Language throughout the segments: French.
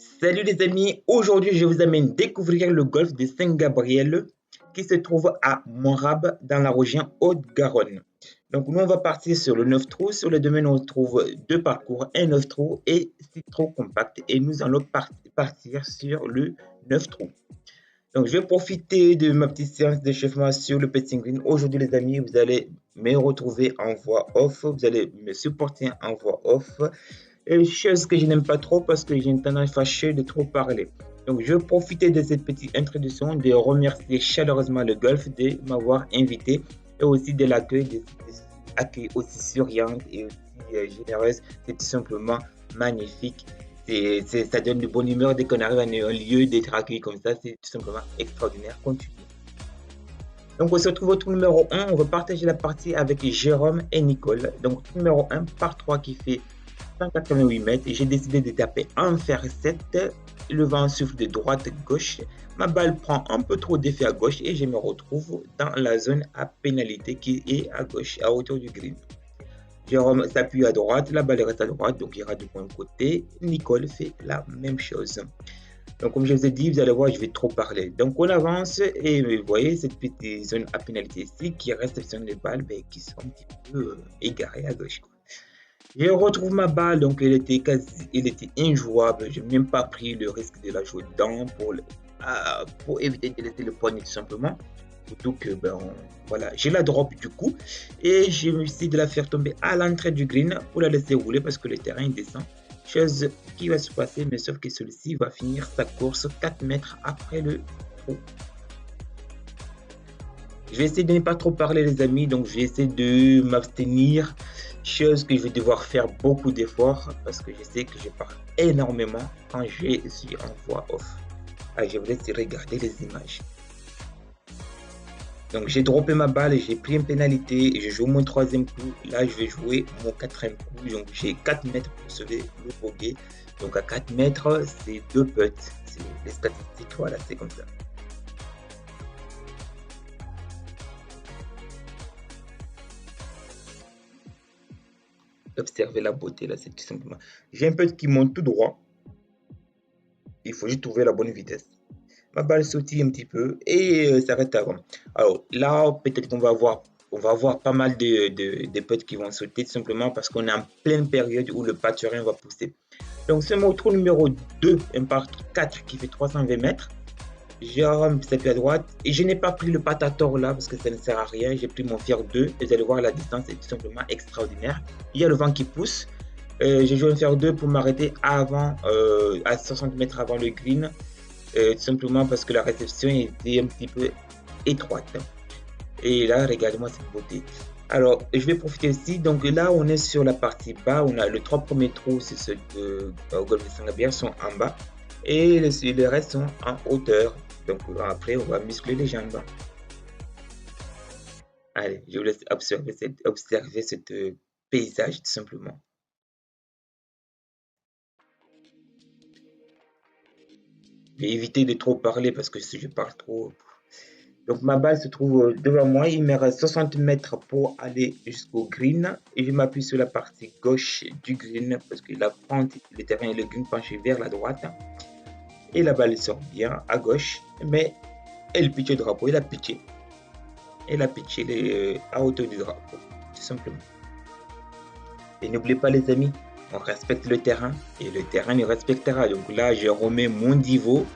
Salut les amis, aujourd'hui je vous amène découvrir le golfe de Saint-Gabriel qui se trouve à Montrabes dans la région Haute-Garonne. Donc nous on va partir sur le 9 trous. Sur le domaine on trouve deux parcours, un 9 trous et 6 trous compacts et nous allons partir sur le 9 trous. Donc je vais profiter de ma petite séance d'échauffement sur le petit green. Aujourd'hui les amis, vous allez me retrouver en voix off, vous allez me supporter en voix off. Chose que je n'aime pas trop parce que j'ai une tendance fâcheuse de trop parler. Donc, je vais profiter de cette petite introduction de remercier chaleureusement le golf de m'avoir invité et aussi de l'accueil, de accueil aussi souriante et aussi généreuse. C'est tout simplement magnifique. Ça donne de bonne humeur dès qu'on arrive à un lieu d'être accueilli comme ça. C'est tout simplement extraordinaire. Continue. Donc, on se retrouve au tour numéro 1. On va partager la partie avec Jérôme et Nicole. Donc, tour numéro 1 par 3 qui fait 188 mètres et j'ai décidé de taper un fer 7. Le vent souffle de droite gauche. Ma balle prend un peu trop d'effet à gauche et je me retrouve dans la zone à pénalité qui est à gauche, à hauteur du green. Jérôme s'appuie à droite, la balle reste à droite, donc il ira de mon côté. Nicole fait la même chose. Donc, comme je vous ai dit, vous allez voir, je vais trop parler. Donc, on avance et vous voyez cette petite zone à pénalité ici qui réceptionne les balles qui sont un petit peu égarées à gauche. Je retrouve ma balle, donc elle était injouable. Je n'ai même pas pris le risque de la jouer dedans pour éviter de laisser le poignet tout simplement. Surtout que, voilà, j'ai la drop du coup et je me suis dit de la faire tomber à l'entrée du green pour la laisser rouler parce que le terrain descend. Chose qui va se passer, mais sauf que celui-ci va finir sa course 4 mètres après le trou. Je vais essayer de ne pas trop parler les amis, donc je vais essayer de m'abstenir, chose que je vais devoir faire beaucoup d'efforts parce que je sais que je parle énormément quand je suis en voix off. Alors, je vous laisse regarder les images. Donc j'ai droppé ma balle et j'ai pris une pénalité et je joue mon troisième coup. Là je vais jouer mon quatrième coup. Donc j'ai 4 mètres pour sauver le bogey. Donc à 4 mètres c'est 2 putts. C'est les statistiques, voilà, c'est comme ça. Observez la beauté là, c'est tout simplement. J'ai un putt qui monte tout droit. Il faut juste trouver la bonne vitesse. Ma balle sautille un petit peu et s'arrête avant. Alors là, peut-être on va avoir pas mal de putts qui vont sauter tout simplement parce qu'on est en pleine période où le pâturin va pousser. Donc c'est mon trou numéro 2, un par 4 qui fait 320 mètres. Jérôme s'appuie à droite et je n'ai pas pris le patator là parce que ça ne sert à rien. J'ai pris mon fer 2 et vous allez voir la distance est tout simplement extraordinaire. Il y a le vent qui pousse. J'ai joué un fer 2 pour m'arrêter avant, à 60 mètres avant le green. Tout simplement parce que la réception était un petit peu étroite. Et là, regardez-moi cette beauté. Alors, je vais profiter aussi. Donc là, on est sur la partie bas. On a les 3 premiers trous, c'est ceux au golfe de Saint-Gabriel, sont en bas. Et les restes sont en hauteur. Donc après, on va muscler les jambes. Allez, je vous laisse observer cette paysage tout simplement. Je vais éviter de trop parler parce que si je parle trop. Donc ma balle se trouve devant moi, il me reste 60 mètres pour aller jusqu'au green et je m'appuie sur la partie gauche du green parce que la pente, le terrain et le green penché vers la droite et la balle sort bien à gauche, mais elle pitch le drapeau, elle a pitché à hauteur du drapeau, tout simplement. Et n'oubliez pas les amis, on respecte le terrain et le terrain nous respectera. Donc là, je remets mon divot,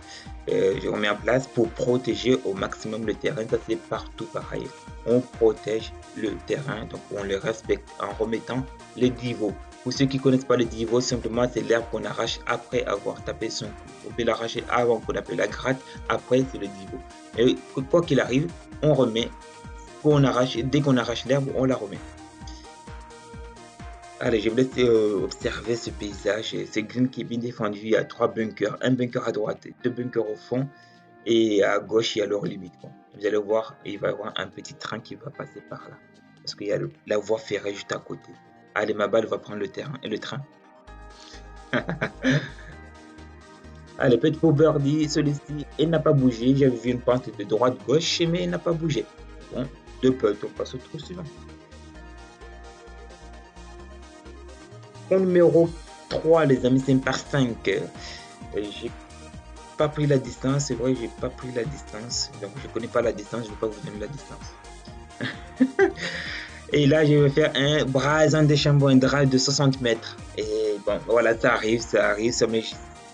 je remets en place pour protéger au maximum le terrain. Ça, c'est partout pareil. On protège le terrain, donc on le respecte en remettant les divots. Pour ceux qui ne connaissent pas le divot, simplement, c'est l'herbe qu'on arrache après avoir tapé son coup. On peut l'arracher avant qu'on appelle la gratte, après, c'est le divot. Et quoi qu'il arrive, on remet, dès qu'on arrache l'herbe, on la remet. Allez, je vous laisse observer ce paysage. Ce green qui est bien défendu. Il y a 3 bunkers. Un bunker à droite, 2 bunkers au fond. Et à gauche, il y a leur limite. Bon, vous allez voir, il va y avoir un petit train qui va passer par là. Parce qu'il y a la voie ferrée juste à côté. Allez, ma balle va prendre le terrain et le train. Allez, petit pour birdie, celui-ci, il n'a pas bougé. J'avais vu une pente de droite-gauche, mais il n'a pas bougé. Bon, 2 putts, on passe au trou suivant. Au numéro 3, les amis, c'est un par 5. J'ai pas pris la distance, c'est vrai, j'ai pas pris la distance. Donc je connais pas la distance, je vais pas vous donner la distance. Et là, je vais faire un Brazen de Chambon, un drive de 60 mètres. Et bon, voilà, ça arrive, c'est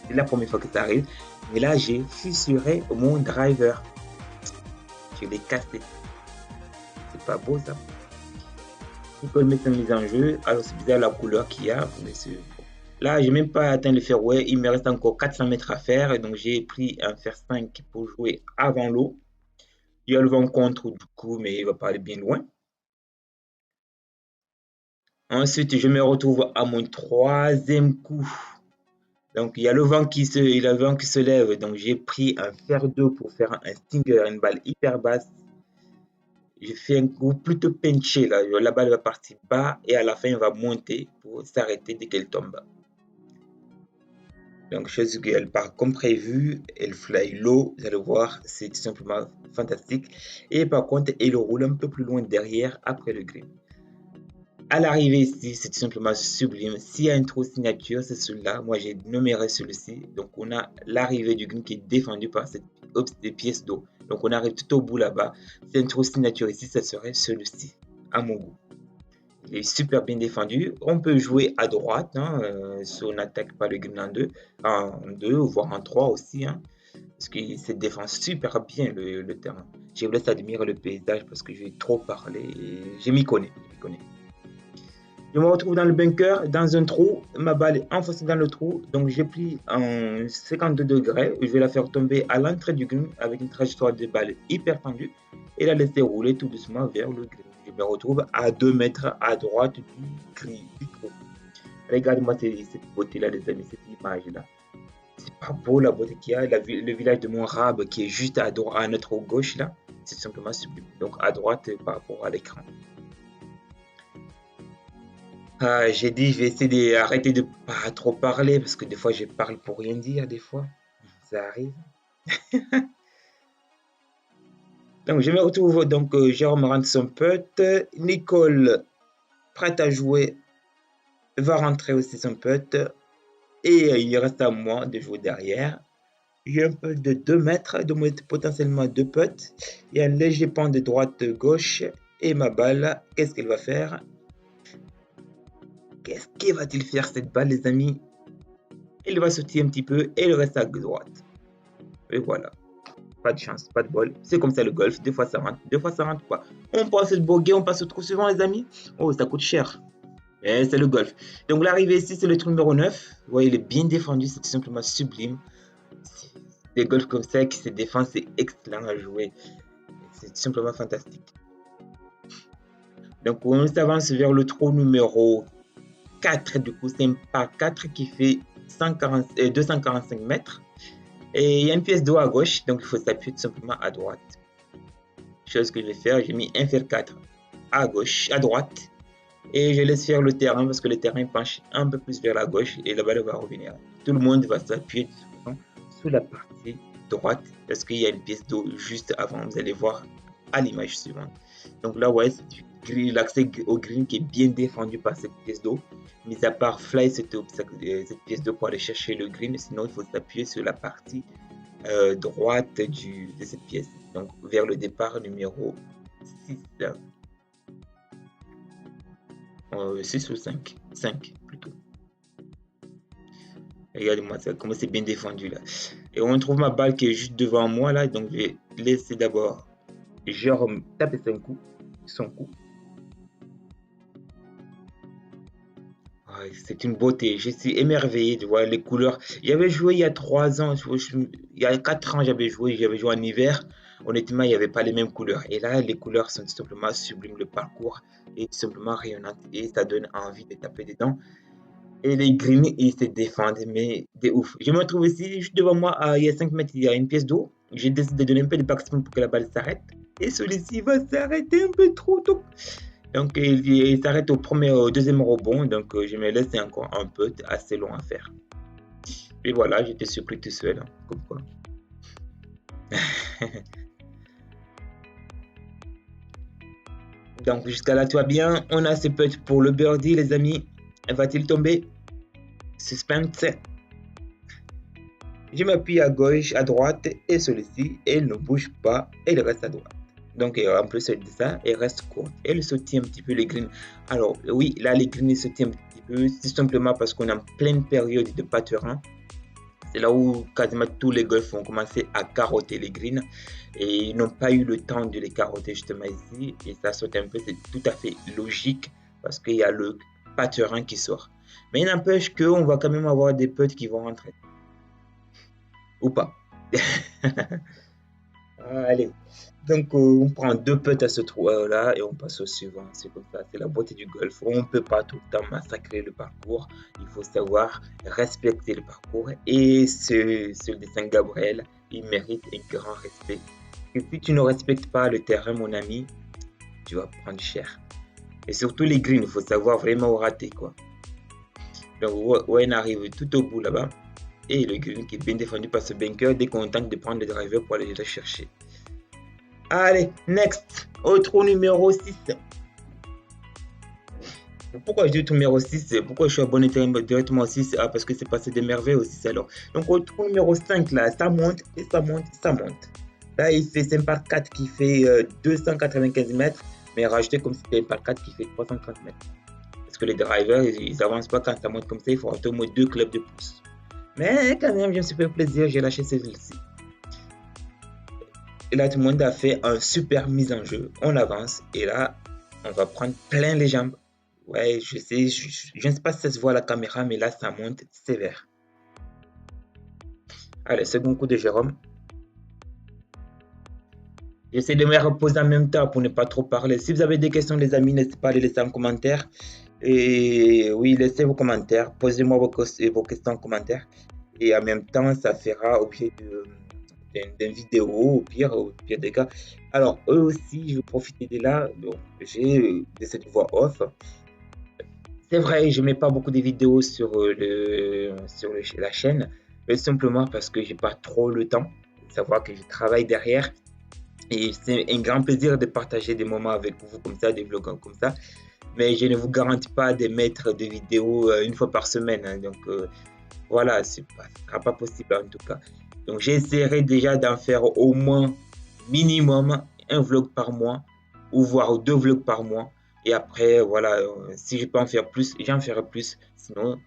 la première fois que ça arrive. Mais là, j'ai fissuré mon driver. Je l'ai cassé. C'est pas beau ça. Il peut mettre une mise en jeu. Alors, c'est bizarre la couleur qu'il y a. Mais là, j'ai même pas atteint le fairway. Il me reste encore 400 mètres à faire. Et donc, j'ai pris un fer 5 pour jouer avant l'eau. Il y a le vent contre du coup, mais il va pas aller bien loin. Ensuite, je me retrouve à mon troisième coup. Donc, il y a le vent qui se lève. Donc, j'ai pris un fer 2 pour faire un stinger, une balle hyper basse. J'ai fait un coup plutôt penché. La balle va partir bas et à la fin, elle va monter pour s'arrêter dès qu'elle tombe. Donc, chose qu'elle part comme prévu. Elle fly low. Vous allez voir, c'est simplement fantastique. Et par contre, elle roule un peu plus loin derrière après le green. À l'arrivée ici, c'est tout simplement sublime. S'il y a un trou signature, c'est celui-là. Moi, j'ai numéré celui-ci. Donc, on a l'arrivée du green qui est défendu par cette pièce d'eau. Donc, on arrive tout au bout là-bas. C'est un trou signature ici, ça serait celui-ci, à mon goût. Il est super bien défendu. On peut jouer à droite, hein, si on n'attaque pas le green en 2, voire en 3 aussi. Hein, parce qu'il se défend super bien le terrain. Je vous laisse admirer le paysage parce que j'ai trop parlé et je m'y connais. Je me retrouve dans le bunker, dans un trou. Ma balle est enfoncée dans le trou. Donc, j'ai pris en 52 degrés. Je vais la faire tomber à l'entrée du green avec une trajectoire de balle hyper tendue et la laisser rouler tout doucement vers le green. Je me retrouve à 2 mètres à droite du trou. Regardez-moi cette beauté-là, les amis, cette image-là. C'est pas beau la beauté qu'il y a. Le village de Montrab qui est juste à notre gauche là. C'est simplement sublime. Donc, à droite par rapport à l'écran. J'ai dit, je vais essayer d'arrêter de pas trop parler parce que des fois, je parle pour rien dire, des fois. Ça arrive. Donc, je me retrouve, donc, Jérôme rentre son pote. Nicole, prête à jouer, va rentrer aussi son pote. Et il reste à moi de jouer derrière. J'ai un peu de 2 mètres, potentiellement 2 potes. Il y a un léger pan de droite-gauche. Et ma balle, qu'est-ce qu'elle va faire? Qu'est-ce qu'elle va-t-il faire cette balle, les amis? Elle va sauter un petit peu et elle reste à droite. Et voilà. Pas de chance, pas de bol. C'est comme ça le golf. Des fois ça rentre, des fois ça rentre pas. On passe le bogey, on passe au trou suivant, les amis. Oh, ça coûte cher. Mais c'est le golf. Donc l'arrivée ici, c'est le trou numéro 9. Vous voyez, il est bien défendu, c'est tout simplement sublime. Des golfs comme ça qui se défendent, c'est excellent à jouer. C'est tout simplement fantastique. Donc on s'avance vers le trou numéro 4. Du coup, c'est un par 4 qui fait 245 mètres. Et il y a une pièce d'eau à gauche, donc il faut s'appuyer tout simplement à droite. Chose que je vais faire, j'ai mis un fer 4 à gauche, à droite. Et je laisse faire le terrain parce que le terrain penche un peu plus vers la gauche et la balle va revenir. Tout le monde va s'appuyer sur la partie droite parce qu'il y a une pièce d'eau juste avant. Vous allez voir à l'image suivante. Donc là, ouais, c'est l'accès au green qui est bien défendu par cette pièce d'eau. Mis à part fly cette pièce d'eau pour aller chercher le green, sinon il faut s'appuyer sur la partie droite de cette pièce. Donc vers le départ numéro 6. 6 ou 5. 5 plutôt. Regardez-moi ça, comment c'est bien défendu là. Et on trouve ma balle qui est juste devant moi là. Donc je vais laisser d'abord Jérôme taper son coup. C'est une beauté. Je suis émerveillé de voir les couleurs. J'avais joué il y a 3 ans, il y a 4 ans, j'avais joué en hiver. Honnêtement, il n'y avait pas les mêmes couleurs. Et là, les couleurs sont tout simplement sublimes. Le parcours est tout simplement rayonnant et ça donne envie de taper dedans. Et les greens, ils se défendent, mais de ouf. Je me trouve ici, juste devant moi, il y a 5 mètres, il y a une pièce d'eau. J'ai décidé de donner un peu de backspin pour que la balle s'arrête. Et celui-ci va s'arrêter un peu trop tôt. Donc, il s'arrête au deuxième rebond. Donc, je me laisse encore un peu assez long à faire. Et voilà, j'étais surpris tout seul. Hein, comme quoi. Donc, jusqu'à là, tout va bien. On a ce putt pour le birdie, les amis. Va-t-il tomber? Suspense. Je m'appuie à gauche, à droite, et celui-ci, elle ne bouge pas, elle reste à droite. Donc, en plus de ça, elle reste courte. Elle sautille un petit peu les greens. Alors, oui, là, les greens sautillent un petit peu, c'est simplement parce qu'on est en pleine période de pâturin. C'est là où quasiment tous les golfs ont commencé à carotter les greens et ils n'ont pas eu le temps de les carotter justement ici. Et ça saute un peu, c'est tout à fait logique parce qu'il y a le pâturin qui sort. Mais il n'empêche qu'on va quand même avoir des putts qui vont rentrer. Ou pas. Allez. Donc, on prend 2 putts à ce trou-là et on passe au suivant. C'est comme ça, c'est la beauté du golf. On ne peut pas tout le temps massacrer le parcours. Il faut savoir respecter le parcours. Et ce de Saint-Gabriel, il mérite un grand respect. Et si tu ne respectes pas le terrain, mon ami, tu vas prendre cher. Et surtout les greens, il faut savoir vraiment où rater, quoi. Donc, Wayne arrive tout au bout là-bas. Et le green qui est bien défendu par ce bunker dès qu'on tente de prendre le driver pour aller le chercher. Allez, next, au trou numéro 6. Pourquoi je dis trou numéro 6? Pourquoi je suis abonné directement au 6? Ah, parce que c'est passé des merveilles au 6 alors. Donc au trou numéro 5 là, ça monte et ça monte, ça monte. Là, c'est un par 4 qui fait 295 mètres, mais rajouté comme si c'était un par 4 qui fait 330 mètres. Parce que les drivers, ils avancent pas quand ça monte comme ça, il faut au moins 2 clubs de pouce. Mais quand même, je me suis fait plaisir, j'ai lâché celui-ci. Et là, tout le monde a fait un super mise en jeu. On avance et là, on va prendre plein les jambes. Ouais, je sais, je ne sais pas si ça se voit à la caméra, mais là, ça monte sévère. Allez, second coup de Jérôme. J'essaie de me reposer en même temps pour ne pas trop parler. Si vous avez des questions, les amis, n'hésitez pas à les laisser en commentaire. Et oui, laissez vos commentaires. Posez-moi vos questions en commentaire. Et en même temps, ça fera objet d'une vidéo, au pire des cas. Alors, eux aussi, je vais profiter de là. Donc, j'ai de cette voix off. C'est vrai, je ne mets pas beaucoup de vidéos sur, la chaîne, mais simplement parce que j'ai pas trop le temps. Savoir que je travaille derrière. Et c'est un grand plaisir de partager des moments avec vous comme ça, des vlogs comme ça. Mais je ne vous garantis pas de mettre des vidéos une fois par semaine, hein. Donc voilà, ce ne sera pas possible en tout cas. Donc j'essaierai déjà d'en faire au moins minimum un vlog par mois ou voire 2 vlogs par mois. Et après, voilà, si je peux en faire plus, j'en ferai plus. Sinon,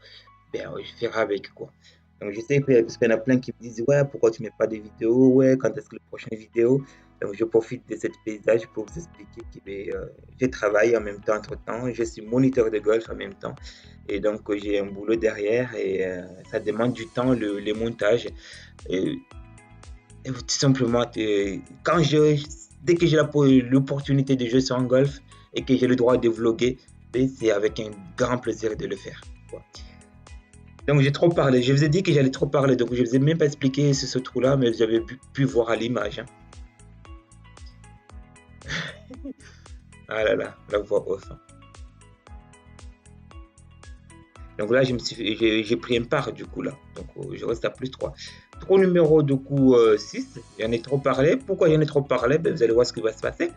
ben, je ferai avec quoi. Donc je sais que parce qu'il y en a plein qui me disent ouais, pourquoi tu mets pas de vidéos, ouais, quand est-ce que la prochaine vidéo. Donc je profite de cette paysage pour vous expliquer que je travaille en même temps entre temps, je suis moniteur de golf en même temps et donc j'ai un boulot derrière et ça demande du temps le montage et tout simplement quand dès que j'ai l'opportunité de jouer sur un golf et que j'ai le droit de vlogger, ben, c'est avec un grand plaisir de le faire, quoi. Donc j'ai trop parlé. Je vous ai dit que j'allais trop parler. Donc je ne vous ai même pas expliqué ce trou-là, mais vous avez pu voir à l'image, hein. Ah là là, la voix off, hein. Donc là, j'ai pris un part du coup là. Donc je reste à plus 3. Trou numéro du coup 6. J'en ai trop parlé. Pourquoi j'en ai trop parlé? Ben, vous allez voir ce qui va se passer.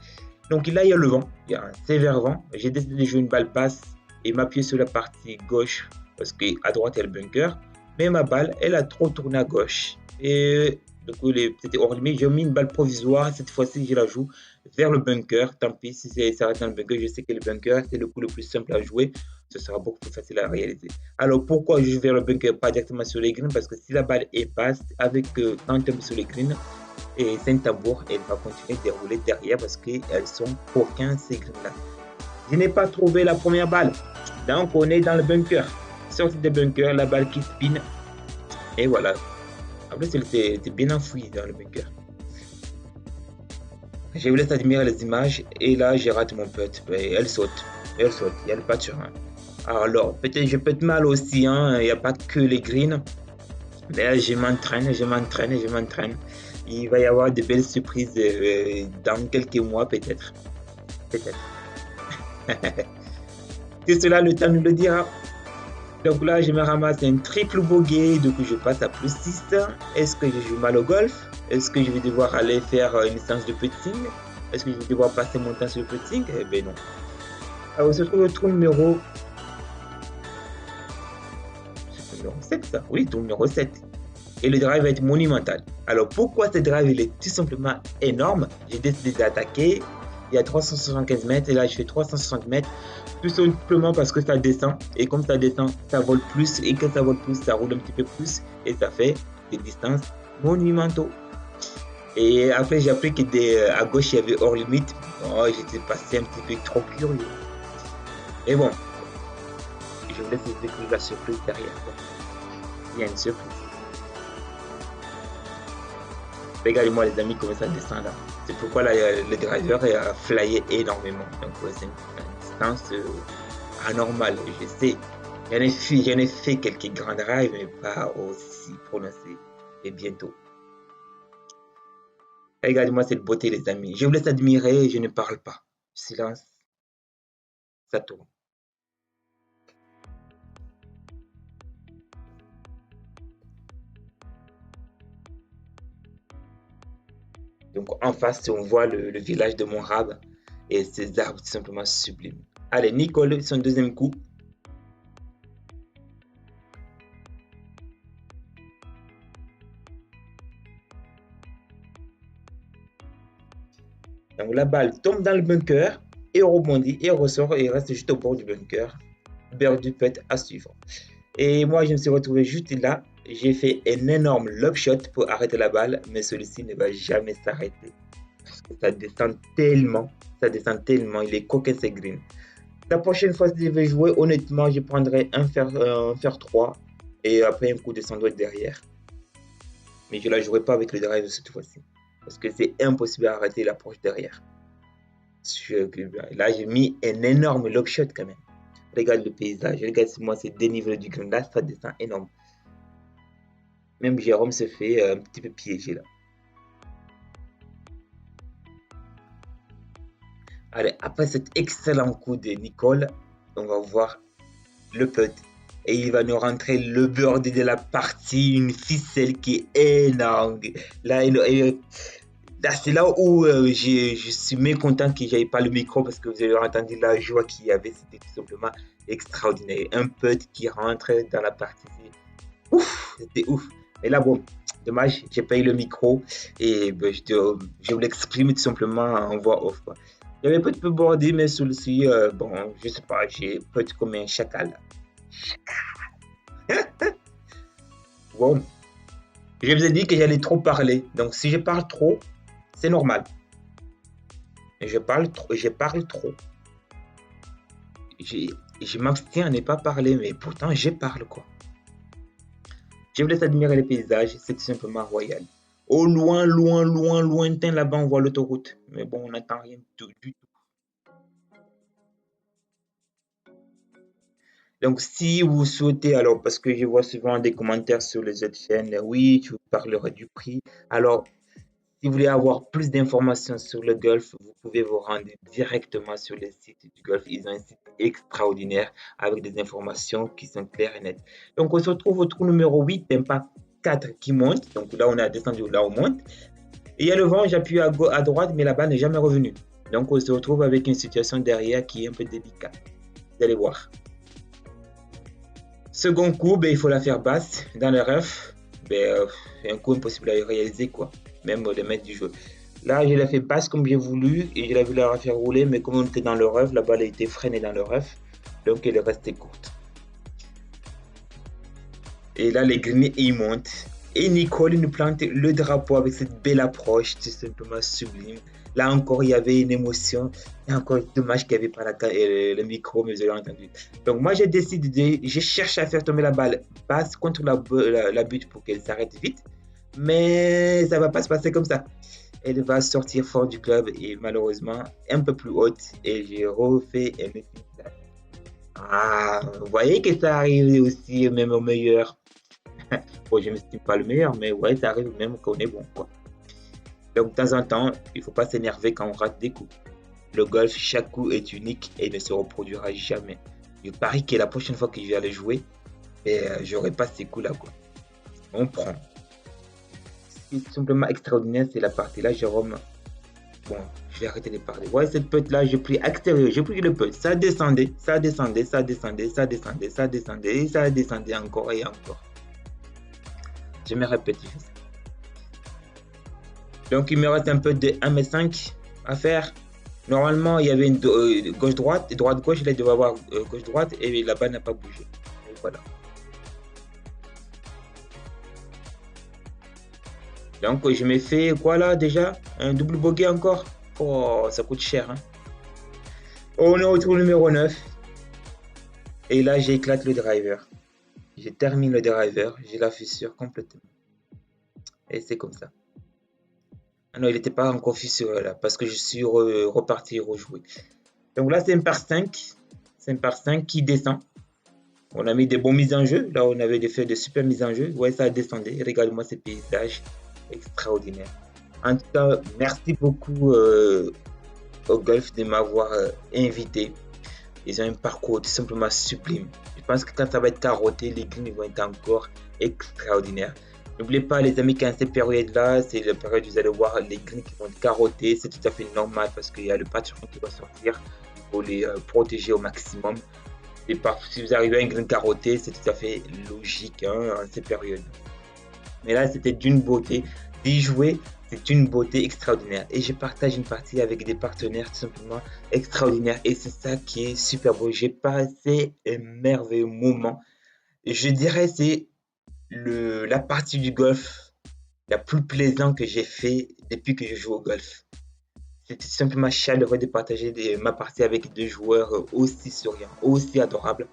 Donc là, il y a le vent. Il y a un sévère vent. J'ai décidé de jouer une balle passe et m'appuyer sur la partie gauche parce qu'à droite, il y a le bunker. Mais ma balle, elle a trop tourné à gauche. Et du coup, c'était hors limite. J'ai mis une balle provisoire. Cette fois-ci, je la joue vers le bunker. Tant pis si ça reste dans le bunker. Je sais que le bunker, c'est le coup le plus simple à jouer. Ce sera beaucoup plus facile à réaliser. Alors, pourquoi je joue vers le bunker, pas directement sur les greens? Parce que si la balle est passe, quand on tombe sur les greens, et c'est un tambour, elle va continuer de dérouler derrière parce qu'elles sont coquins ces greens-là. Je n'ai pas trouvé la première balle. Donc, on est dans le bunker. Sortie des bunkers, la balle qui spin. Et voilà. En plus, elle était bien enfouie dans le bunker. Je vous laisse admirer les images. Et là, j'ai raté mon putt. Elle saute. Elle saute. Il y a le pâturin. Alors, peut-être je peux être mal aussi, hein. Il n'y a pas que les greens. Mais je m'entraîne, je m'entraîne, je m'entraîne. Il va y avoir de belles surprises dans quelques mois, peut-être. Peut-être. C'est cela, le temps nous le dira. Donc là, je me ramasse un triple bogey, donc je passe à plus 6. Est-ce que je joue mal au golf? Est-ce que je vais devoir aller faire une séance de putting? Est-ce que je vais devoir passer mon temps sur le putting? Eh bien non. Alors, on se trouve au trou numéro 7, ça. Oui, trou numéro 7. et le drive va être monumental. Alors pourquoi ce drive il est tout simplement énorme? J'ai décidé d'attaquer, il y a 375 mètres et là je fais 360 mètres, tout simplement parce que ça descend et comme ça descend, ça vole plus et quand ça vole plus, ça roule un petit peu plus et ça fait des distances monumentaux. Et après j'ai appris qu'à gauche il y avait hors limite. Oh, j'étais passé un petit peu trop curieux. Et bon, je vous laisse découvrir la surprise derrière. Il y a une surprise. Regardez-moi les amis comment ça descend là. C'est pourquoi là, le driver a flyé énormément. Donc c'est une distance anormale, je sais. J'en ai fait quelques grands drives, mais pas aussi prononcés. Et bientôt. Regardez-moi cette beauté les amis. Je vous laisse admirer et je ne parle pas. Silence, ça tourne. Donc en face, on voit le village de Montrab et ces arbres tout simplement sublimes. Allez, Nicole, son deuxième coup. Donc la balle tombe dans le bunker et rebondit et ressort et reste juste au bord du bunker. Beurre du pet à suivre. Et moi, je me suis retrouvé juste là. J'ai fait un énorme lob shot pour arrêter la balle, mais celui-ci ne va jamais s'arrêter. Ça descend tellement, il est coquin, c'est green. La prochaine fois, si je vais jouer, honnêtement, je prendrai un fer 3 et après un coup de sandwich derrière. Mais je ne la jouerai pas avec le drive cette fois-ci. Parce que c'est impossible d'arrêter l'approche derrière. Là, j'ai mis un énorme lock shot quand même. Regarde le paysage, regarde moi c'est dénivelé du green. Là, ça descend énorme. Même Jérôme se fait un petit peu piéger là. Allez, après cet excellent coup de Nicole, on va voir le putt. Et il va nous rentrer le bird de la partie, une ficelle qui est énorme. Là, c'est là où je suis mécontent que j'avais pas le micro parce que vous avez entendu la joie qu'il y avait. C'était tout simplement extraordinaire. Un putt qui rentre dans la partie. Ouf, c'était ouf. Et là, bon, dommage, j'ai pas eu le micro et ben, je vous l'exprime tout simplement en voix off. Quoi. Il y avait peut-être peu bordé, mais celui-ci, bon, je sais pas, j'ai peut-être comme un chacal. Bon, je vous ai dit que j'allais trop parler. Donc, si je parle trop, c'est normal. Je parle trop. Je m'abstiens à ne pas parler, mais pourtant, je parle quoi. Je vous laisse admirer les paysages, c'est tout simplement royal. Au loin, lointain, là-bas, on voit l'autoroute. Mais bon, on n'entend rien du tout. Donc, si vous souhaitez, alors, parce que je vois souvent des commentaires sur les autres chaînes, oui, tu parleras du prix. Alors, si vous voulez avoir plus d'informations sur le golf, vous pouvez vous rendre directement sur le site du golf. Ils ont un site extraordinaire avec des informations qui sont claires et nettes. Donc, on se retrouve au trou numéro 8, impact 4 qui monte. Donc là, on a descendu, là, on monte. Et il y a le vent, j'appuie à droite, mais la balle n'est jamais revenue. Donc, on se retrouve avec une situation derrière qui est un peu délicate. Vous allez voir. Second coup, ben, il faut la faire basse dans le rough. Ben, un coup impossible à réaliser, quoi. Même le maître du jeu. Là, je l'ai fait basse comme j'ai voulu et je l'ai vu la faire rouler, mais comme on était dans le rough, la balle a été freinée dans le rough, donc elle est restée courte. Et là, les greenies, ils montent. Et Nicole nous plante le drapeau avec cette belle approche, tout simplement sublime. Là encore, il y avait une émotion. Et encore, dommage qu'il n'y avait pas le micro, mais vous avez entendu. Donc moi, j'ai décidé, je cherche à faire tomber la balle basse contre la butte pour qu'elle s'arrête vite. Mais ça ne va pas se passer comme ça. Elle va sortir fort du club et malheureusement un peu plus haute. Et j'ai refait un effet. Ah, vous voyez que ça arrive aussi même au meilleur. Bon, je ne m'estime pas le meilleur, mais ouais, ça arrive même qu'on est bon, quoi. Donc, de temps en temps, il ne faut pas s'énerver quand on rate des coups. Le golf, chaque coup est unique et ne se reproduira jamais. Je parie que la prochaine fois que je vais aller jouer, j'aurai pas ces coups-là, quoi. On prend. Ce qui est simplement extraordinaire, c'est la partie là, Jérôme. Bon, je vais arrêter de parler. Ouais, cette putt-là, j'ai pris extérieur, j'ai pris le putt. Ça descendait, ça descendait, ça descendait, ça descendait, ça descendait, et ça descendait encore et encore. Je me répète. Donc, il me reste un peu de 1m5 à faire. Normalement, il y avait une gauche-droite, et droite-gauche, là, il devait avoir gauche-droite, et la balle n'a pas bougé. Et voilà. Donc, je m'ai fait quoi là déjà? Un double bogey encore? Oh, ça coûte cher. Hein. On est au tour numéro 9. Et là, j'éclate le driver. Je termine le driver, j'ai la fissure complètement. Et c'est comme ça. Ah non, il n'était pas encore fissuré là, parce que je suis reparti rejouer. Donc là, c'est un par 5. C'est un par 5 qui descend. On a mis des bons mises en jeu. Là, on avait fait de super mises en jeu. Ouais, ça a descendu. Regarde-moi ces paysages extraordinaires. En tout cas, merci beaucoup au golf de m'avoir invité. Ils ont un parcours tout simplement sublime. Je pense que quand ça va être carotté, les greens vont être encore extraordinaires. N'oubliez pas les amis qu'à cette période-là, c'est la période où vous allez voir les greens qui vont être carottés. C'est tout à fait normal parce qu'il y a le patron qui va sortir. Il faut les protéger au maximum. Et si vous arrivez à un green carotté, c'est tout à fait logique hein, en cette période. Mais là, c'était d'une beauté. D'y jouer, c'est une beauté extraordinaire. Et je partage une partie avec des partenaires tout simplement extraordinaires. Et c'est ça qui est super beau. J'ai passé un merveilleux moment. Je dirais c'est la partie du golf la plus plaisante que j'ai fait depuis que je joue au golf. C'était simplement chaleureux de partager ma partie avec deux joueurs aussi souriants, aussi adorables.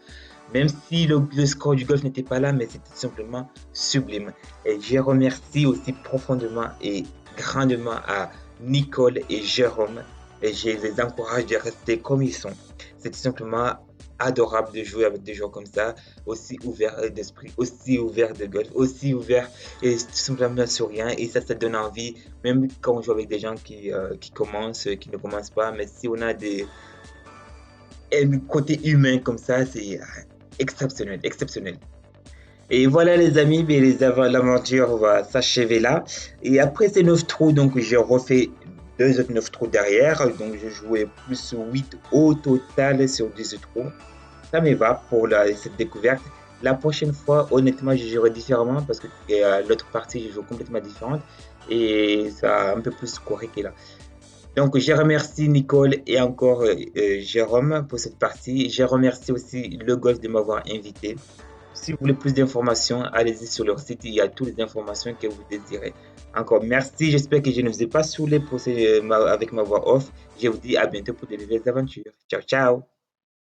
Même si le score du golf n'était pas là, mais c'était simplement sublime. Et je remercie aussi profondément et grandement à Nicole et Jérôme. Et je les encourage de rester comme ils sont. C'était simplement adorable de jouer avec des joueurs comme ça, aussi ouverts d'esprit, aussi ouverts de golf, aussi ouverts et tout simplement souriants. Et ça donne envie, même quand on joue avec des gens qui commencent, qui ne commencent pas. Mais si on a un côté humain comme ça, c'est exceptionnel, exceptionnel. Et voilà les amis, l'aventure va s'achever là. Et après ces 9 trous, donc j'ai refait 2 autres 9 trous derrière. Donc j'ai joué plus 8 au total sur 10 trous. Ça me va pour cette découverte. La prochaine fois, honnêtement, je jouerai différemment parce que l'autre partie, je joue complètement différente. Et ça a un peu plus correct là. Donc, je remercie Nicole et encore Jérôme pour cette partie. Je remercie aussi le golf de m'avoir invité. Si vous voulez plus d'informations, allez-y sur leur site. Il y a toutes les informations que vous désirez. Encore merci. J'espère que je ne vous ai pas saoulé avec ma voix off. Je vous dis à bientôt pour de nouvelles aventures. Ciao, ciao.